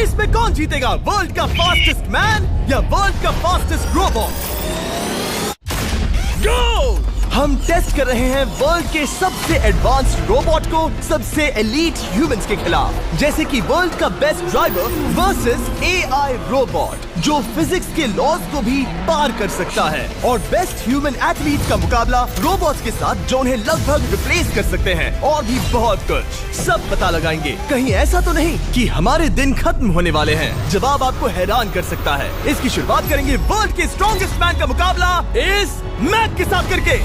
Race में कौन जीतेगा, वर्ल्ड का फास्टेस्ट मैन या वर्ल्ड का फास्टेस्ट रोबोट? गो! हम टेस्ट कर रहे हैं वर्ल्ड के सबसे एडवांस्ड रोबोट को सबसे एलीट ह्यूमंस के खिलाफ, जैसे कि वर्ल्ड का best driver versus AI robot जो फिजिक्स के लॉज को भी पार कर सकता है, और बेस्ट ह्यूमन एथलीट का मुकाबला रोबोट्स के साथ जो उन्हें लगभग रिप्लेस कर सकते हैं, और भी बहुत कुछ। सब पता लगाएंगे। कहीं ऐसा तो नहीं कि हमारे दिन खत्म होने वाले हैं। जवाब आपको हैरान कर सकता है। इसकी शुरुआत करेंगे वर्ल्ड के स्ट्रॉन्गेस्ट मैन का मुकाबला इस मैक के साथ करके।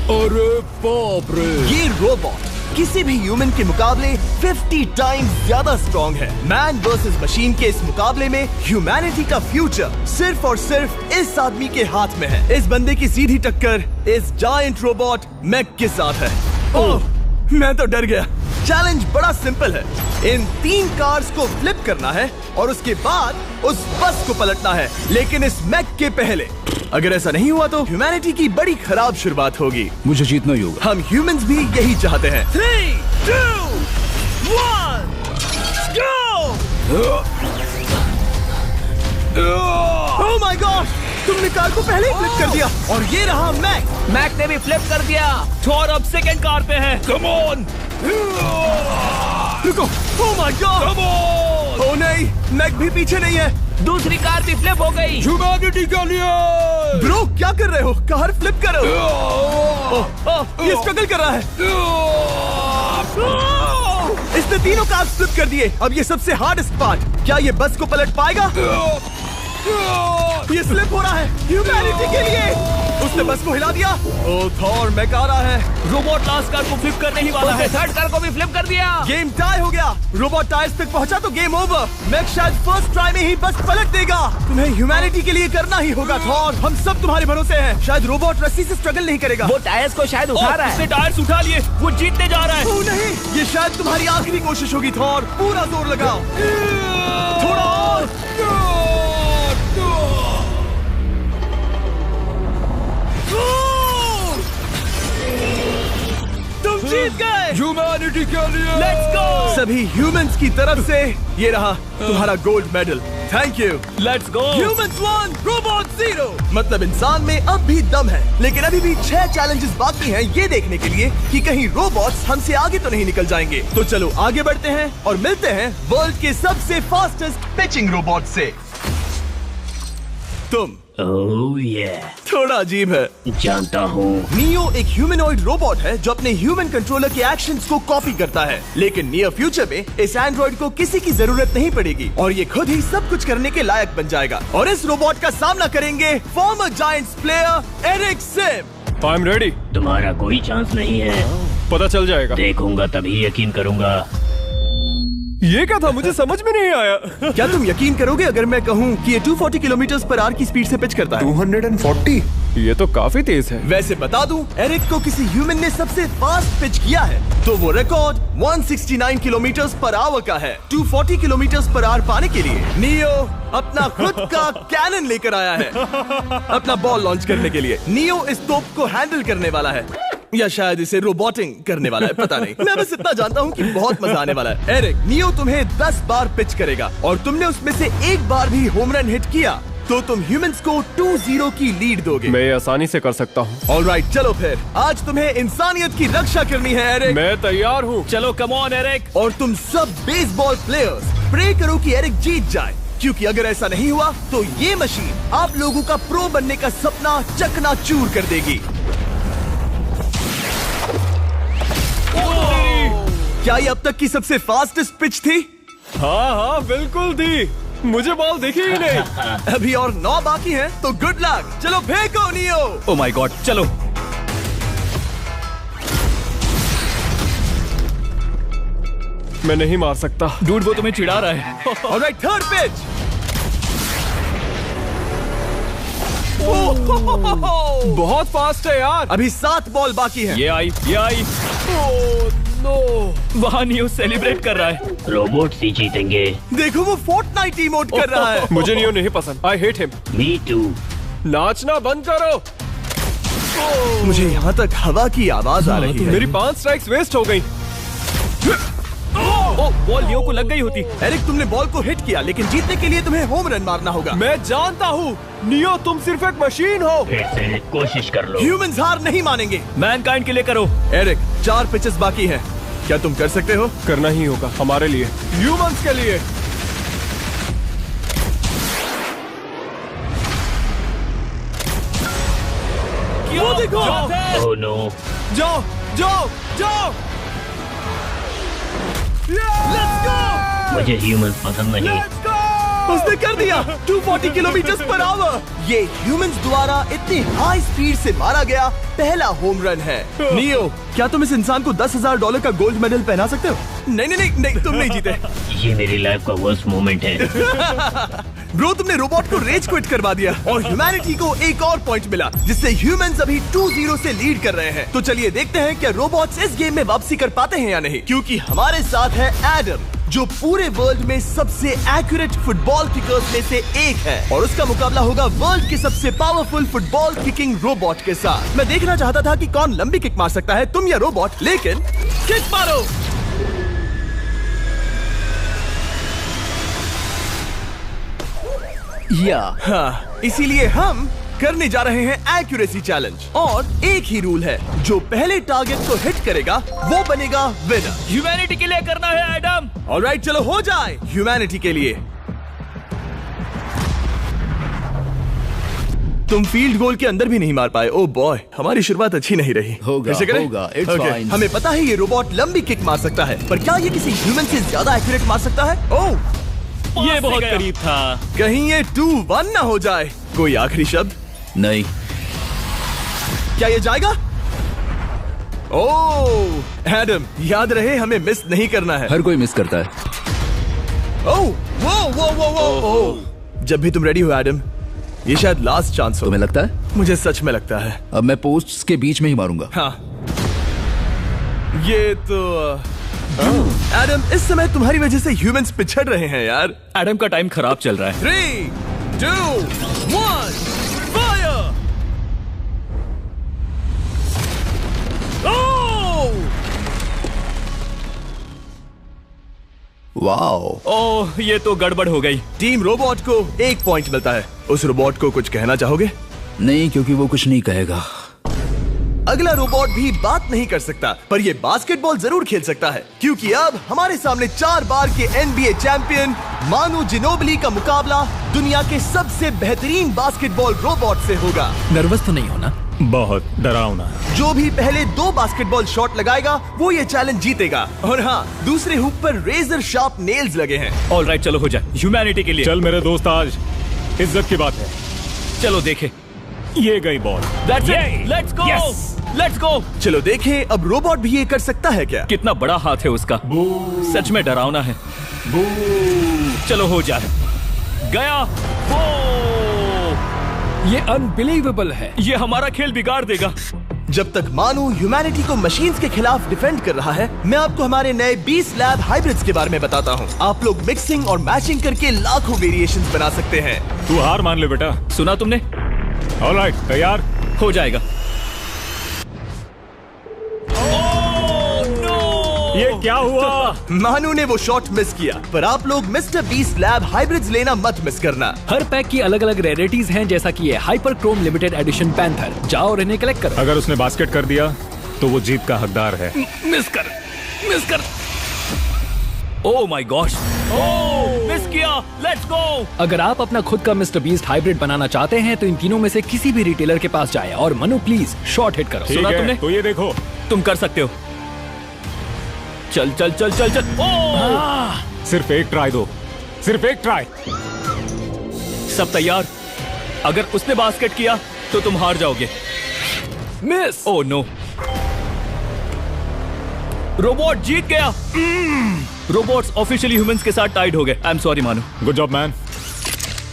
अरे बाप रे! ये रोबोट किसी भी ह्यूमन के मुकाबले 50 टाइम्स ज्यादा स्ट्रॉन्ग है। मैन वर्सेस मशीन के इस मुकाबले में ह्यूमैनिटी का फ्यूचर सिर्फ और सिर्फ इस आदमी के हाथ में है। इस बंदे की सीधी टक्कर इस जायंट रोबोट मैक के साथ है। ओह, मैं तो डर गया। चैलेंज बड़ा सिंपल है। इन 3 कार्स को फ्लिप करना है और उसके बाद उस बस को पलटना है, लेकिन इस मैक के पहले। अगर ऐसा नहीं हुआ तो ह्यूमैनिटी की बड़ी खराब शुरुआत होगी। मुझे जीतना ही होगा। हम ह्यूमंस भी यही चाहते हैं। 3, 2, 1, go! Oh my God! तुमने कार को पहले ही फ्लिप कर दिया, और ये रहा मैक। मैक ने भी फ्लिप कर दिया। थॉर अब सेकंड कार पे है। Come on! रुको! Oh my God! Come on! Oh नहीं, मैक भी पीछे नहीं है। दूसरी कार भी फ्लिप हो गई। ह्यूमैनिटी के लिए! ब्रो, क्या कर रहे हो? कार फ्लिप करो। ये स्ट्रगल कर रहा है। इसने तीनों कार फ्लिप कर दिए। अब ये सबसे हार्डेस्ट पार्ट। क्या ये बस को पलट पाएगा? ये स्लिप हो रहा है ह्यूमैनिटी के लिए। उसने बस को हिला दिया। ओह थॉर, मैक आ रहा है। रोबोट लास्ट कार को फ्लिप करने ही वाला है। थर्ड कार को भी फ्लिप कर दिया। गेम टाई हो गया। रोबोट टायर्स तक पहुंचा तो गेम ओवर। मैक शायद फर्स्ट ट्राई में ही बस पलट देगा। तुम्हें ह्यूमैनिटी के लिए करना ही होगा थॉर। हम सब तुम्हारे भरोसे हैं। शायद रोबोट रस्सी से स्ट्रगल नहीं करेगा। वो टायर्स को शायद उठा रहा है। उसने टायर्स उठा लिए। वो जीतने जा रहा है। ओह नहीं, ये शायद तुम्हारी आखिरी कोशिश होगी थॉर। पूरा जोर लगाओ। थोड़ा और। तुम जीत गए। ह्यूमैनिटी के लिए! Let's go! सभी ह्यूमंस की तरफ से ये रहा तुम्हारा gold medal. Thank you. Let's go! Humans 1, robot 0। मतलब इंसान में अब भी दम है, लेकिन अभी भी 6 चैलेंजेस बाकी हैं ये देखने के लिए कि कहीं रोबोट्स हमसे आगे तो नहीं निकल जाएंगे। तो चलो आगे बढ़ते हैं और मिलते हैं वर्ल्ड के सबसे फास्टेस्ट पिचिंग रोबोट से। तुम ओह ये थोड़ा अजीब है, जानता हूँ। नियो एक ह्यूमनॉइड रोबोट है जो अपने ह्यूमन कंट्रोलर के एक्शंस को कॉपी करता है, लेकिन नियर फ्यूचर में इस एंड्रॉइड को किसी की जरूरत नहीं पड़ेगी और ये खुद ही सब कुछ करने के लायक बन जाएगा। और इस रोबोट का सामना करेंगे former giants player Eric Sim. I am ready. तुम्हारा कोई चांस नहीं है। पता चल जाएगा। देखूंगा तभी यकीन करूंगा। ये क्या था? मुझे समझ में नहीं आया। क्या तुम यकीन करोगे अगर मैं कहूँ कि ये 240 किलोमीटर/आवर की स्पीड से पिच करता है? 240? ये तो काफी तेज है। वैसे बता दूं, एरिक को किसी ह्यूमन ने सबसे फास्ट पिच किया है तो वो रिकॉर्ड 169 किलोमीटर/आवर का है। 240 किलोमीटर/आवर पाने के लिए नियो अपना खुद का कैनन लेकर आया है अपना बॉल लॉन्च करने के लिए। नियो इस तोप को हैंडल करने वाला है, या शायद इसे रोबोटिंग करने वाला है, पता नहीं। मैं बस इतना जानता हूँ कि बहुत मजा आने वाला है। एरिक, नियो तुम्हें 10 बार पिच करेगा और तुमने उसमें से एक बार भी होम रन हिट किया तो तुम ह्यूमंस को 2-0 की लीड दोगे। मैं ये आसानी से कर सकता हूँ। ऑलराइट, चलो फिर आज तुम्हें इंसानियत की रक्षा करनी है एरिक। मैं तैयार हूँ। चलो कम ऑन एरिक। और तुम सब बेसबॉल प्लेयर्स प्रे करो कि एरिक जीत जाए, क्योंकि अगर ऐसा नहीं हुआ तो ये मशीन आप लोगों का प्रो बनने का सपना चकनाचूर कर देगी। क्या ये अब तक की सबसे फास्टेस्ट पिच थी? हाँ बिल्कुल थी। मुझे बॉल दिखी ही नहीं। अभी और 9 बाकी हैं, तो गुड लक। चलो फेंको नियो। ओह माय गॉड, चलो। मैं नहीं मार सकता। डूड, वो तुम्हें चिढ़ा रहा है। Alright, third pitch. बहुत फास्ट है यार। अभी 7 बॉल बाकी हैं। ये आई। वहाँ नियो सेलिब्रेट कर रहा है। रोबोट्स ही जीतेंगे। देखो वो फोर्टनाइट इमोट कर रहा है। मुझे नियो नहीं पसंद। I hate him. Me too. नाचना बंद करो। मुझे यहाँ तक हवा की आवाज आ रही है। मेरी 5 स्ट्राइक्स वेस्ट हो गई। ओ, बॉल लियो को लग गई होती। एरिक, तुमने बॉल को हिट किया, लेकिन जीतने के लिए तुम्हें होम रन मारना होगा। मैं जानता हूँ नियो, तुम सिर्फ एक मशीन हो। फिर से कोशिश कर लो। ह्यूमंस हार नहीं मानेंगे। मैनकाइंड के लिए करो। एरिक, 4 पिचेस बाकी हैं। क्या तुम कर सकते हो? करना ही होगा हमारे लिए, ह्यूमंस के लिए। वो देखो। Oh no. जाओ जाओ जाओ। Let's go. मुझे ह्यूमंस पसंद नहीं। उसने कर दिया 240 किलोमीटर पर आवर। ये ह्यूमंस द्वारा इतनी हाई स्पीड से मारा गया पहला होम रन है। नियो, क्या तुम इस इंसान को $10,000 का गोल्ड मेडल पहना सकते हो? नहीं नहीं नहीं, नहीं तुम नहीं जीते। ये मेरी लाइफ का वर्स्ट मोमेंट है। ब्रो, तुमने रोबोट को रेज क्विट करवा दिया और ह्यूमैनिटी को एक और पॉइंट मिला, जिससे ह्यूमंस अभी 2-0 से लीड कर रहे हैं। तो चलिए देखते हैं क्या रोबोट्स इस गेम में वापसी कर पाते हैं या नहीं, क्योंकि हमारे साथ है एडम, जो पूरे वर्ल्ड में सबसे एक्यूरेट फुटबॉल किकर्स में से एक है, और उसका मुकाबला होगा वर्ल्ड के सबसे पावरफुल फुटबॉल किकिंग रोबोट के साथ। मैं देखना चाहता था कि कौन लंबी किक मार सकता है, तुम या रोबोट, लेकिन किक मारो। हाँ, इसीलिए हम करने जा रहे हैं एक्यूरेसी चैलेंज, और एक ही रूल है, जो पहले टारगेट को हिट करेगा वो बनेगा विनर। ह्यूमैनिटी के लिए करना है एडम। ऑलराइट, चलो हो जाए ह्यूमैनिटी के लिए। तुम फील्ड गोल के अंदर भी नहीं मार पाए। ओ बॉय, हमारी शुरुआत अच्छी नहीं रही। होगा, कैसे करें? होगा, it's Okay, fine. हमें पता है ये रोबोट लंबी किक मार सकता है, पर क्या ये किसी ह्यूमन से ज्यादा एक्यूरेट मार सकता है? ओह, ये बहुत करीब था। कहीं ये 2-1 ना हो जाए। कोई आखिरी शब्द? नहीं। क्या ये जाएगा? ओह एडम, याद रहे हमें मिस नहीं करना है। हर कोई मिस करता है। ओह वो वो वो वो ओह। जब भी तुम रेडी हो एडम, ये शायद लास्ट चांस हो। तुम्हें लगता है? मुझे सच में लगता है। अब मैं पोस्ट्स के बीच में ही मारूंगा। हाँ, ये तो एडम, इस समय तुम्हारी वजह से ह्यूमंस पिछड़ रहे हैं यार। एडम का टाइम खराब चल रहा है। 3, 2, 1, फायर! वाओ। ओह, ये तो गड़बड़ हो गई। टीम रोबोट को 1 पॉइंट मिलता है। उस रोबोट को कुछ कहना चाहोगे? नहीं, क्योंकि वो कुछ नहीं कहेगा। अगला रोबोट भी बात नहीं कर सकता, पर ये बास्केटबॉल जरूर खेल सकता है, क्योंकि अब हमारे सामने 4 बार के NBA चैंपियन मानू जिनोबिली का मुकाबला दुनिया के सबसे बेहतरीन बास्केटबॉल रोबोट से होगा। नर्वस तो नहीं होना? बहुत डरावना। जो भी पहले 2 बास्केटबॉल शॉट लगाएगा वो ये चैलेंज जीतेगा। और हाँ, दूसरे हुक पर रेजर शार्प नेल्स लगे हैं। ऑलराइट, चलो हो जाए ह्यूमैनिटी के लिए। चल मेरे दोस्त, आज इज्जत की बात है। चलो देखे। ये गई ball. That's it. Let's go. Yes. Let's go. चलो देखें अब रोबोट भी ये कर सकता है क्या? कितना बड़ा हाथ है उसका। सच में डरावना है। चलो हो जाए। गया। वो ये अनबिलीवेबल है। ये हमारा खेल बिगाड़ देगा। जब तक मानू ह्यूमैनिटी को मशीन्स के खिलाफ डिफेंड कर रहा है, मैं आपको हमारे नए 20 लैब हाइब्रिड्स के बारे में बताता हूँ। आप लोग मिक्सिंग और मैचिंग करके लाखों वेरिएशंस बना सकते हैं। तू हार मान ले बेटा। सुना तुमने? ऑलराइट, तैयार? हो जाएगा। ये क्या हुआ? मानू ने वो शॉट मिस किया, पर आप लोग मिस्टर बीस्ट लैब हाइब्रिड्स लेना मत मिस करना। हर पैक की अलग अलग रेयरिटीज हैं, जैसा कि ये hyper Chrome limited edition panther. जाओ और इन्हें कलेक्ट करो। अगर उसने बास्केट कर दिया तो वो जीत का हकदार है। मिस कर। Oh my gosh. Oh, miss किया। Let's go. अगर आप अपना खुद का मिस्टर बीस्ट हाइब्रिड बनाना चाहते हैं तो इन तीनों में से किसी भी रिटेलर के पास जाए और मनु प्लीज शॉट हिट करो। ठीक सुना है, तुमने? तो ये देखो। तुम कर सकते हो। चल। ओह! सिर्फ एक ट्राई दो, सिर्फ एक ट्राई। सब तैयार? अगर उसने बास्केट किया तो तुम हार जाओगे। मिस। ओह नो, रोबोट जीत गया। रोबोट्स ऑफिशियली ह्यूमंस के साथ टाइड हो गए। आई एम सॉरी मानू। Good job man.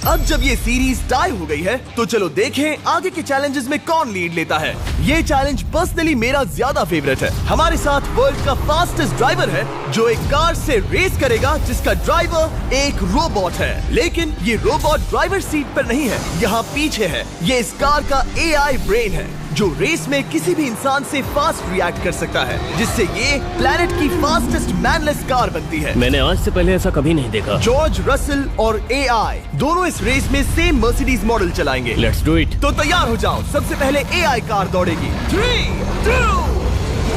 अब जब ये सीरीज टाई हो गई है, तो चलो देखें आगे के चैलेंजेस में कौन लीड लेता है। ये चैलेंज पर्सनली मेरा ज्यादा फेवरेट है। हमारे साथ वर्ल्ड का फास्टेस्ट ड्राइवर है, जो एक कार से रेस करेगा जिसका ड्राइवर एक रोबोट है। लेकिन ये रोबोट ड्राइवर सीट पर नहीं है, यहाँ पीछे है। ये इस कार का AI ब्रेन है। जो रेस में किसी भी इंसान से फास्ट रिएक्ट कर सकता है, जिससे ये प्लेनेट की फास्टेस्ट मैनलेस कार बनती है। मैंने आज से पहले ऐसा कभी नहीं देखा। जॉर्ज रसल और AI दोनों इस रेस में सेम मर्सिडीज मॉडल चलाएंगे। Let's do it. तो तैयार हो जाओ, सबसे पहले AI कार दौड़ेगी। 3, 2,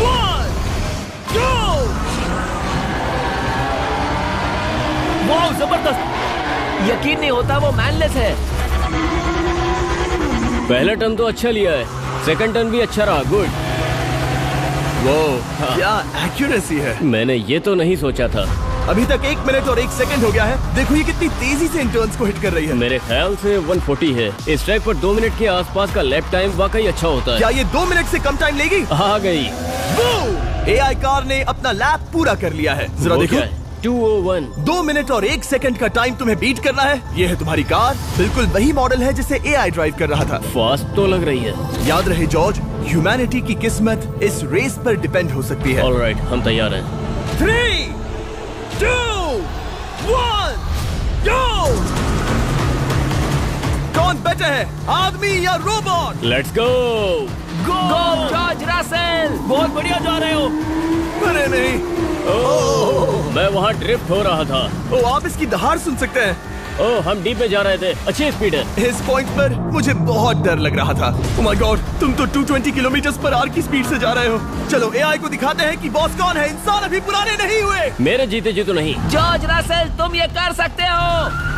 1, go! वाह, जबरदस्त! यकीन नहीं होता वो मैनलेस है। पहला टर्न तो अच्छा लिया है, सेकंड टर्न भी अच्छा रहा। गुड। वो क्या एक्यूरेसी है। मैंने ये तो नहीं सोचा था। अभी तक 1 मिनट और 1 सेकंड हो गया है। देखो ये कितनी तेजी से इन टर्न्स को हिट कर रही है। मेरे ख्याल से 140 है। इस ट्रैक पर 2 मिनट के आसपास का लैप टाइम वाकई अच्छा होता है। क्या ये 2 मिनट से कम टाइम लेगी? आ गई। AI कार ने अपना लैप पूरा कर लिया है। जरा वो देखो। क्या है? 201। 2 मिनट और 1 सेकंड का टाइम तुम्हें बीट करना है। ये है तुम्हारी कार। बिल्कुल वही मॉडल है जिसे AI ड्राइव कर रहा था। फास्ट तो लग रही है। याद रहे जॉर्ज, ह्यूमैनिटी की किस्मत इस रेस पर डिपेंड हो सकती है। ऑलराइट, हम तैयार हैं। 3, 2, 1, go! कौन बेटर है, आदमी या robot? Let's go. Go George Russell, बहुत बढ़िया जा रहे हो। अरे नहीं। मैं वहाँ ड्रिफ्ट हो रहा था। ओ, आप इसकी दहाड़ सुन सकते हैं। ओह, हम डीप में जा रहे थे। अच्छी स्पीड है। इस पॉइंट पर मुझे बहुत डर लग रहा था। ओह माय गॉड, तुम तो 220 किलोमीटर पर आवर की स्पीड से जा रहे हो। चलो AI को दिखाते हैं कि बॉस कौन है। इंसान अभी पुराने नहीं हुए। मेरे जीते जी तो नहीं। जॉर्ज रसेल, तुम ये कर सकते हो।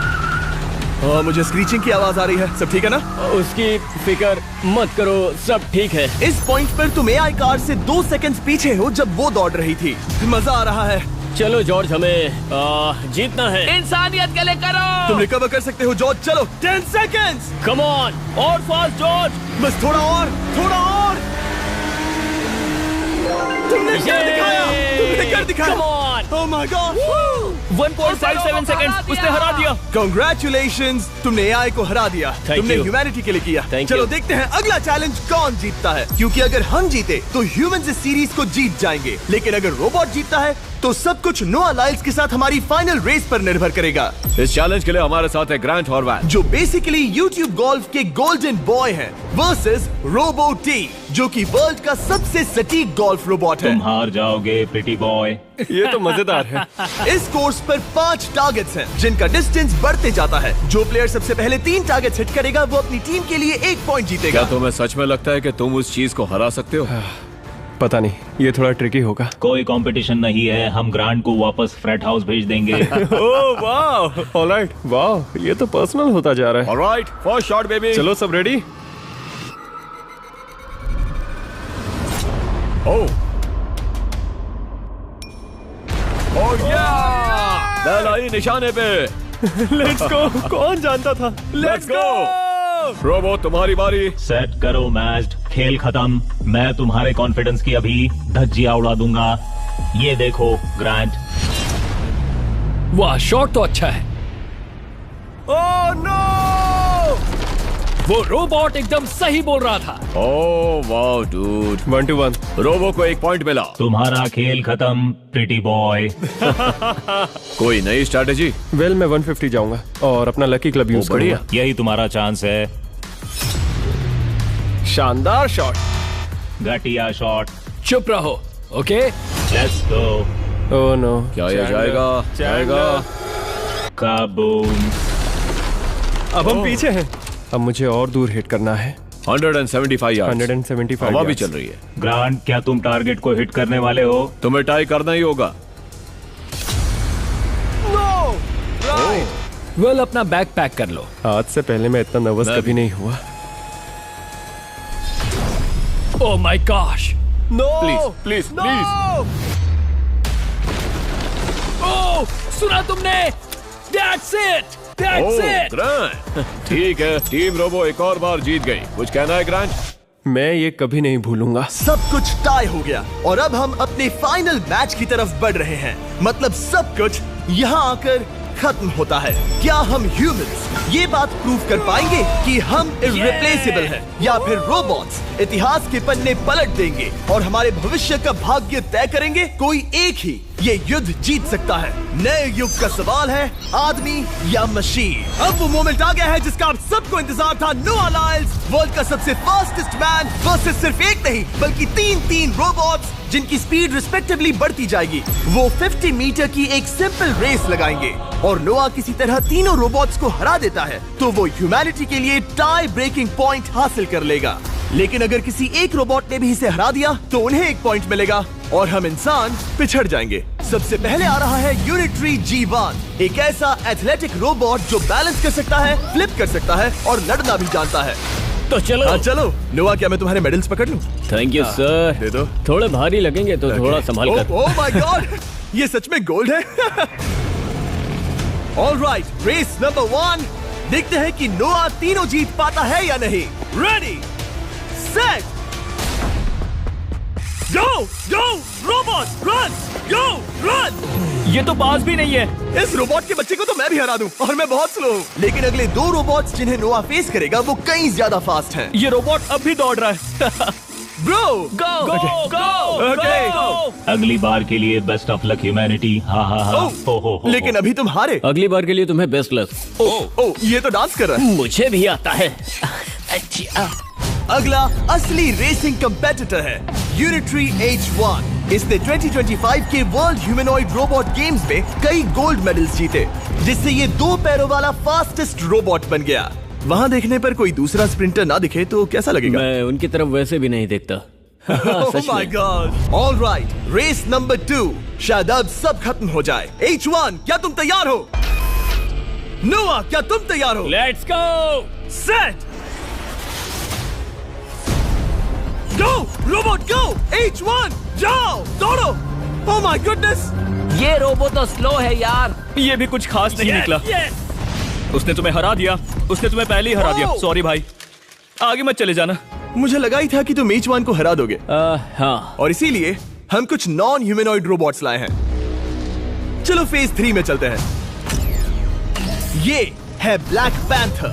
मुझे स्क्रीचिंग की आवाज आ रही है। सब ठीक है ना? उसकी फिक्र मत करो, सब ठीक है। इस पॉइंट पर तुम AI कार से 2 सेकंड पीछे हो जब वो दौड़ रही थी। मजा आ रहा है। चलो जॉर्ज, हमें जीतना है। इंसानियत के लिए करो। तुम रिकवर कर सकते हो जॉर्ज। चलो 10 सेकंड्स। कम ऑन, और फास्ट जॉर्ज। बस थोड़ा और, थोड़ा और। तुमने कर दिखाया, तुमने कर दिखाया। Come on. Oh my God. 1.57 seconds, उसने हरा दिया। Congratulations, तुमने AI को हरा दिया। Thank तुमने you. ह्यूमैनिटी के लिए किया। Thank चलो you. देखते हैं अगला चैलेंज कौन जीतता है, क्योंकि अगर हम जीते तो ह्यूमंस इस सीरीज को जीत जाएंगे, लेकिन अगर रोबोट जीतता है तो सब कुछ नोआ लाइल्स के साथ हमारी फाइनल रेस पर निर्भर करेगा। इस चैलेंज के लिए हमारे साथ है ग्रांट हॉर्वैट, जो बेसिकली यूट्यूब गोल्फ के गोल्डन बॉय हैं, वर्सेस रोबो टी, जो कि वर्ल्ड का सबसे सटीक गोल्फ रोबोट है। तुम हार जाओगे प्रिटी बॉय। ये तो मजेदार है। इस कोर्स पर 5 टारगेट्स हैं, जिनका डिस्टेंस बढ़ते जाता है। जो प्लेयर सबसे पहले 3 टारगेट्स हिट करेगा वो अपनी टीम के लिए 1 पॉइंट जीतेगा। क्या तुम्हें सच में लगता है कि तुम उस चीज को हरा सकते हो? पता नहीं, ये थोड़ा ट्रिकी होगा। कोई कंपटीशन नहीं है, हम ग्रांट को वापस फ्रेट हाउस भेज देंगे। ओह वाह, ऑलराइट, वाह, ये तो पर्सनल होता जा रहा है। Alright, first shot baby. चलो सब रेडी? ओह बैल आई निशाने पे। Let's go. कौन जानता था? Let's go. रोबो, तुम्हारी बारी। सेट करो मैच, खेल खत्म। मैं तुम्हारे कॉन्फिडेंस की अभी धज्जियां उड़ा दूंगा। ये देखो ग्रांट। वाह, शॉट तो अच्छा है। Oh no! वो रोबोट एकदम सही बोल रहा था। Oh wow dude. 1 to 1। Robo को 1 पॉइंट मिला। तुम्हारा खेल खत्म प्रिटी बॉय। कोई नई स्ट्रैटेजी? वेल, मैं 150 जाऊंगा और अपना लकी क्लब यूज बढ़िया। करूंगा। यही तुम्हारा चांस है। शानदार शॉट। घटिया शॉट। चुप रहो, okay? Let's go. Oh no. क्या ये जाएगा? जाएगा। काबूम। अब हम पीछे हैं। अब मुझे और दूर हिट करना है। 175 यार्ड्स। 175 हवा भी yards। चल रही है। ग्रांट, क्या तुम टारगेट को हिट करने वाले हो? तुम्हें टाई करना ही होगा। वेल, अपना बैग पैक कर लो। आज से पहले मैं इतना नर्वस मैं कभी नहीं हुआ। Oh my gosh. No! Please please please. Oh, सुना तुमने? That's it! That's it! Grant, ठीक है, टीम रोबो एक और बार जीत गई। कुछ कहना है ग्रांट? मैं ये कभी नहीं भूलूंगा। सब कुछ टाई हो गया और अब हम अपने फाइनल मैच की तरफ बढ़ रहे हैं। मतलब सब कुछ यहाँ आकर खत्म होता है। क्या हम ह्यूमंस ये बात प्रूव कर पाएंगे कि हम इर्रिप्लेसेबल हैं, या फिर रोबोट्स इतिहास के पन्ने पलट देंगे और हमारे भविष्य का भाग्य तय करेंगे? कोई एक ही ये युद्ध जीत सकता है। नए युग का सवाल है, आदमी या मशीन। अब वो मोमेंट आ गया है जिसका आप सबको इंतजार था। नोआ लाइल्स, वर्ल्ड का सबसे फास्टेस्ट मैन वर्सेस सिर्फ एक नहीं बल्कि तीन रोबोट्स जिनकी स्पीड रिस्पेक्टिवली बढ़ती जाएगी। वो 50 मीटर की एक सिंपल रेस लगाएंगे और नोआ किसी तरह तीनों रोबोट्स को हरा देता है तो वो ह्यूमैनिटी के लिए टाई ब्रेकिंग पॉइंट हासिल कर लेगा। लेकिन अगर किसी एक रोबोट ने भी इसे हरा दिया तो उन्हें एक पॉइंट मिलेगा और हम इंसान पिछड़ जाएंगे। सबसे पहले आ रहा है यूनिट्री G1, एक ऐसा एथलेटिक रोबोट जो बैलेंस कर सकता है, फ्लिप कर सकता है और लड़ना भी जानता है। तो चलो। चलो नोआ, क्या मैं तुम्हारे मेडल्स पकड़ लूं? Thank you sir. दे दो। थोड़े भारी लगेंगे तो थोड़ा संभाल कर। ओह माय गॉड, ये सच में गोल्ड है। ऑलराइट, रेस नंबर 1, देखते हैं कि नोआ तीनों जीत पाता है या नहीं। रेडी, सेट, गो गो रोबोट, रन गो रन। ये तो पास भी नहीं है। इस रोबोट के बच्चे को तो मैं भी हरा दूं और मैं बहुत स्लो हूं। लेकिन अगले 2 रोबोट्स जिन्हें नोआ फेस करेगा वो कहीं ज्यादा फास्ट हैं। ये रोबोट अब भी दौड़ रहा है। ब्रो गो गो ओके। अगली बार के लिए बेस्ट ऑफ लक ह्यूमैनिटी। हाँ हाँ हाँ। हो। लेकिन अभी तुम हारे। अगली बार के लिए तुम्हें बेस्ट लक। ओ, ये तो डांस कर रहा है। मुझे भी आता है। अगला असली रेसिंग कंपेटिटर है यूनिट्री H1। इसने 2025 के वर्ल्ड ह्यूमनॉइड रोबोट गेम्स में कई गोल्ड मेडल्स जीते, जिससे ये 2 पैरों वाला फास्टेस्ट रोबोट बन गया। वहाँ देखने पर कोई दूसरा स्प्रिंटर ना दिखे तो कैसा लगेगा? मैं उनकी तरफ वैसे भी नहीं देखता। Oh my God! All right, race number 2, शायद अब सब खत्म हो जाए। H1, क्या तुम तैयार हो? नोआ, क्या तुम तैयार हो? Let's go. Set, go robot go. H1, जाओ दौड़ो। Oh my goodness! ये रोबोट तो स्लो है यार। ये भी कुछ खास नहीं निकला। उसने तुम्हें हरा दिया। उसने तुम्हें पहले ही हरा दिया। सॉरी भाई, आगे मत चले जाना। मुझे लगा ही था कि तुम H1 को हरा दोगे हाँ। और इसीलिए हम कुछ नॉन ह्यूमनॉइड रोबोट्स लाए हैं। चलो फेज 3 में चलते हैं। ये है ब्लैक पैंथर,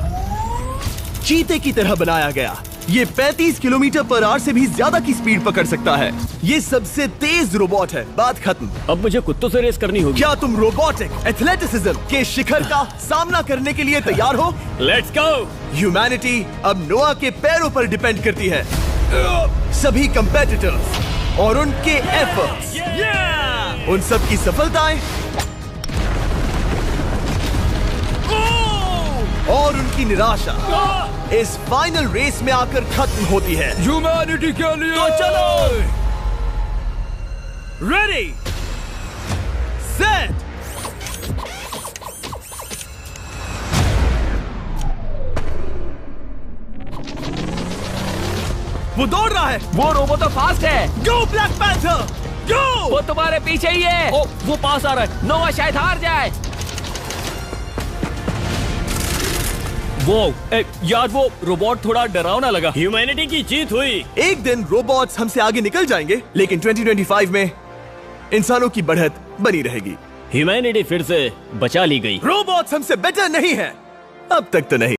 चीते की तरह बनाया गया। ये 35 किलोमीटर पर आवर से भी ज्यादा की स्पीड पकड़ सकता है। ये सबसे तेज रोबोट है। बात खत्म। अब मुझे कुत्तों से रेस करनी होगी। क्या तुम रोबोटिक एथलेटिसिज्म के शिखर का सामना करने के लिए तैयार हो? Let's go. ह्यूमैनिटी अब नोआ के पैरों पर डिपेंड करती है। सभी कंपेटिटर्स और उनके एफर्ट्स, उन सब की सफलताएं और उनकी निराशा इस फाइनल रेस में आकर खत्म होती है। ह्यूमैनिटी के लिए। तो चलो, रेडी, सेट, वो दौड़ रहा है। वो रोबोट तो फास्ट है। गो ब्लैक पैंथर, गो। वो तुम्हारे पीछे ही है। ओ, वो पास आ रहा है। नोआ शायद हार जाए। वो यार, वो रोबोट थोड़ा डरावना लगा। ह्यूमैनिटी की जीत हुई। एक दिन रोबोट्स हमसे आगे निकल जाएंगे, लेकिन 2025 में इंसानों की बढ़त बनी रहेगी। ह्यूमैनिटी फिर से बचा ली गई। रोबोट्स हमसे बेटर नहीं है, अब तक तो नहीं।